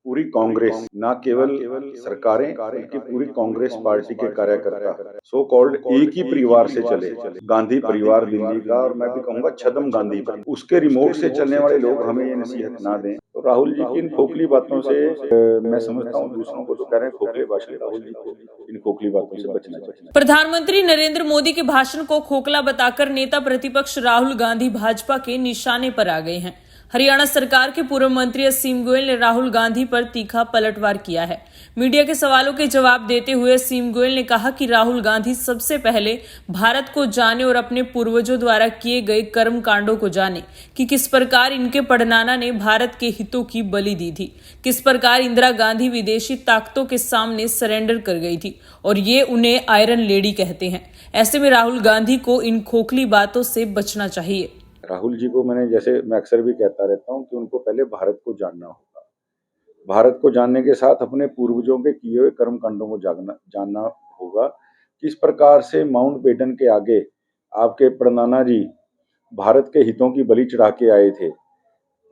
पूरी कांग्रेस ना केवल सरकारें बल्कि पूरी कांग्रेस पार्टी के कार्यकर्ता सो कॉल्ड एक ही परिवार से चले। गांधी परिवार दिल्ली का, और मैं भी कहूंगा छदम गांधी परिवार, उसके रिमोट से चलने वाले लोग हमें ये नसीहत ना दें। तो राहुल जी की इन खोखली बातों से मैं समझता हूँ, दूसरों को तो कह रहे हैं खोखले भाषण, राहुल जी को इन खोखली बातों से बचना चाहिए। प्रधानमंत्री नरेंद्र मोदी के भाषण को खोखला बताकर नेता प्रतिपक्ष राहुल गांधी भाजपा के निशाने पर आ गए हैं। हरियाणा सरकार के पूर्व मंत्री असीम गोयल ने राहुल गांधी पर तीखा पलटवार किया है। मीडिया के सवालों के जवाब देते हुए असीम गोयल ने कहा कि राहुल गांधी सबसे पहले भारत को जाने और अपने पूर्वजों द्वारा किए गए कर्म कांडों को जाने कि किस प्रकार इनके पड़नाना ने भारत के हितों की बलि दी थी, किस प्रकार इंदिरा गांधी विदेशी ताकतों के सामने सरेंडर कर गई थी और ये उन्हें आयरन लेडी कहते हैं। ऐसे में राहुल गांधी को इन खोखली बातों से बचना चाहिए। राहुल जी को मैं अक्सर भी कहता रहता हूं कि उनको पहले भारत को जानना होगा। भारत को जानने के साथ अपने पूर्वजों के किए हुए कर्मकांडों को जानना होगा। किस प्रकार से माउंट बेटन के आगे आपके परनाना जी भारत के हितों की बलि चढ़ा के आए थे।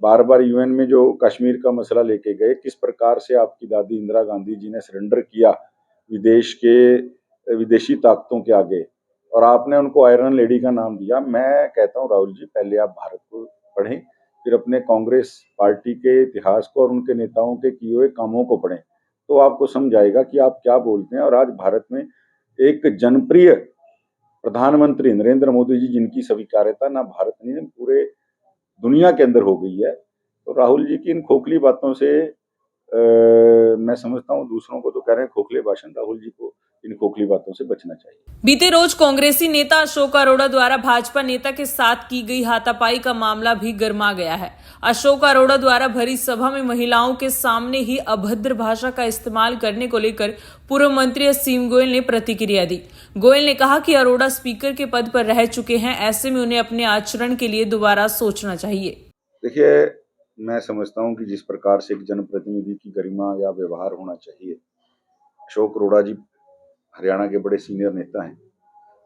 बार बार यूएन में जो कश्मीर का मसला लेके गए, किस प्रकार से आपकी दादी इंदिरा गांधी जी ने सरेंडर किया विदेशी ताकतों के आगे, और आपने उनको आयरन लेडी का नाम दिया। मैं कहता हूं राहुल जी, पहले आप भारत को पढ़ें, फिर अपने कांग्रेस पार्टी के इतिहास को और उनके नेताओं के किए हुए कामों को पढ़ें, तो आपको समझ आएगा कि आप क्या बोलते हैं। और आज भारत में एक जनप्रिय प्रधानमंत्री नरेंद्र मोदी जी, जिनकी स्वीकार्यता ना भारत में पूरे दुनिया के अंदर हो गई है। तो राहुल जी की इन खोखली बातों से मैं समझता हूँ, दूसरों को तो कह रहे हैं खोखले भाषण, राहुल जी को इन खोखली बातों से बचना चाहिए। बीते रोज कांग्रेसी नेता अशोक अरोड़ा द्वारा भाजपा नेता के साथ की गई हाथापाई का मामला भी गर्मा गया है। अशोक अरोड़ा द्वारा भरी सभा में महिलाओं के सामने ही अभद्र भाषा का इस्तेमाल करने को लेकर पूर्व मंत्री असीम गोयल ने प्रतिक्रिया दी। गोयल ने कहा कि अरोड़ा स्पीकर के पद पर रह चुके हैं, ऐसे में उन्हें अपने आचरण के लिए दोबारा सोचना चाहिए। देखिए, मैं समझता हूं कि जिस प्रकार से एक जनप्रतिनिधि की गरिमा या व्यवहार होना चाहिए, अशोक अरोड़ा जी हरियाणा के बड़े सीनियर नेता हैं,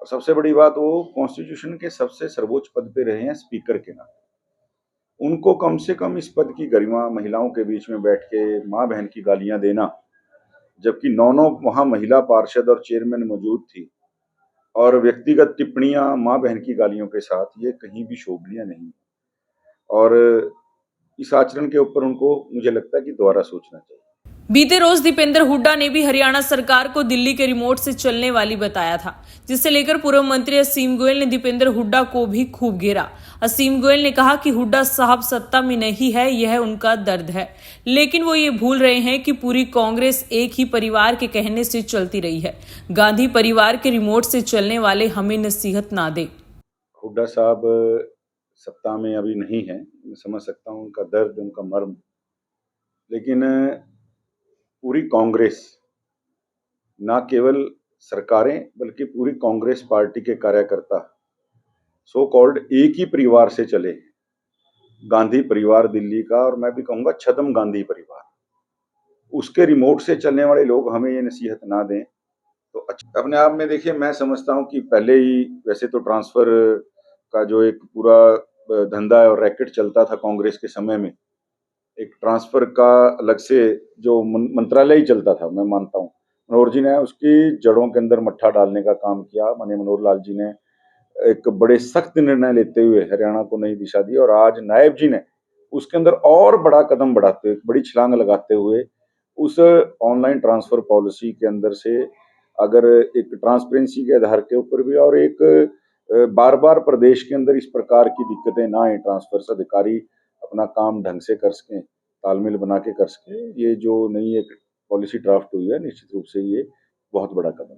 और सबसे बड़ी बात, वो कॉन्स्टिट्यूशन के सबसे सर्वोच्च पद पे रहे हैं स्पीकर के नाते। उनको कम से कम इस पद की गरिमा, महिलाओं के बीच में बैठ के माँ बहन की गालियां देना, जबकि 9 वहां महिला पार्षद और चेयरमैन मौजूद थी, और व्यक्तिगत टिप्पणियां माँ बहन की गालियों के साथ, ये कहीं भी शोभनीय नहीं। और इस आचरण के ऊपर उनको, मुझे लगता है कि दोबारा सोचना चाहिए। बीते रोज दीपेंद्र हुड्डा ने भी हरियाणा सरकार को दिल्ली के रिमोट से चलने वाली बताया था, जिसे लेकर पूर्व मंत्री असीम गोयल ने दीपेंद्र हुड्डा को भी खूब घेरा। असीम गोयल ने कहा कि हुड्डा साहब सत्ता में नहीं है, यह उनका दर्द है, लेकिन वो ये भूल रहे हैं कि पूरी कांग्रेस एक ही परिवार के कहने से चलती रही है। गांधी परिवार के रिमोट से चलने वाले हमें नसीहत ना दे। हुड्डा साहब सत्ता में अभी नहीं है, मैं समझ सकता हूँ उनका दर्द, उनका मर्म, लेकिन पूरी कांग्रेस ना केवल सरकारें बल्कि पूरी कांग्रेस पार्टी के कार्यकर्ता सो कॉल्ड एक ही परिवार से चले। गांधी परिवार दिल्ली का, और मैं भी कहूंगा छदम गांधी परिवार, उसके रिमोट से चलने वाले लोग हमें ये नसीहत ना दें तो अच्छा। अपने आप में देखिए, मैं समझता हूँ कि पहले ही वैसे तो ट्रांसफर का जो एक पूरा धंधा और रैकेट चलता था कांग्रेस के समय में, एक ट्रांसफर का अलग से जो मंत्रालय ही चलता था, मैं मानता हूँ मनोहर जी ने उसकी जड़ों के अंदर मट्ठा डालने का काम किया। माननीय मनोहर लाल जी ने एक बड़े सख्त निर्णय लेते हुए हरियाणा को नई दिशा दी, और आज नायब जी ने उसके अंदर और बड़ा कदम बढ़ाते हुए, बड़ी छलांग लगाते हुए उस ऑनलाइन ट्रांसफर पॉलिसी के अंदर से, अगर एक ट्रांसपेरेंसी के आधार के ऊपर भी, और एक बार बार प्रदेश के अंदर इस प्रकार की दिक्कतें ना आए, ट्रांसफर से अधिकारी अपना काम ढंग से कर सकें, तालमेल बना के कर सकें, ये जो नई एक पॉलिसी ड्राफ्ट हुई है, निश्चित रूप से ये बहुत बड़ा कदम है।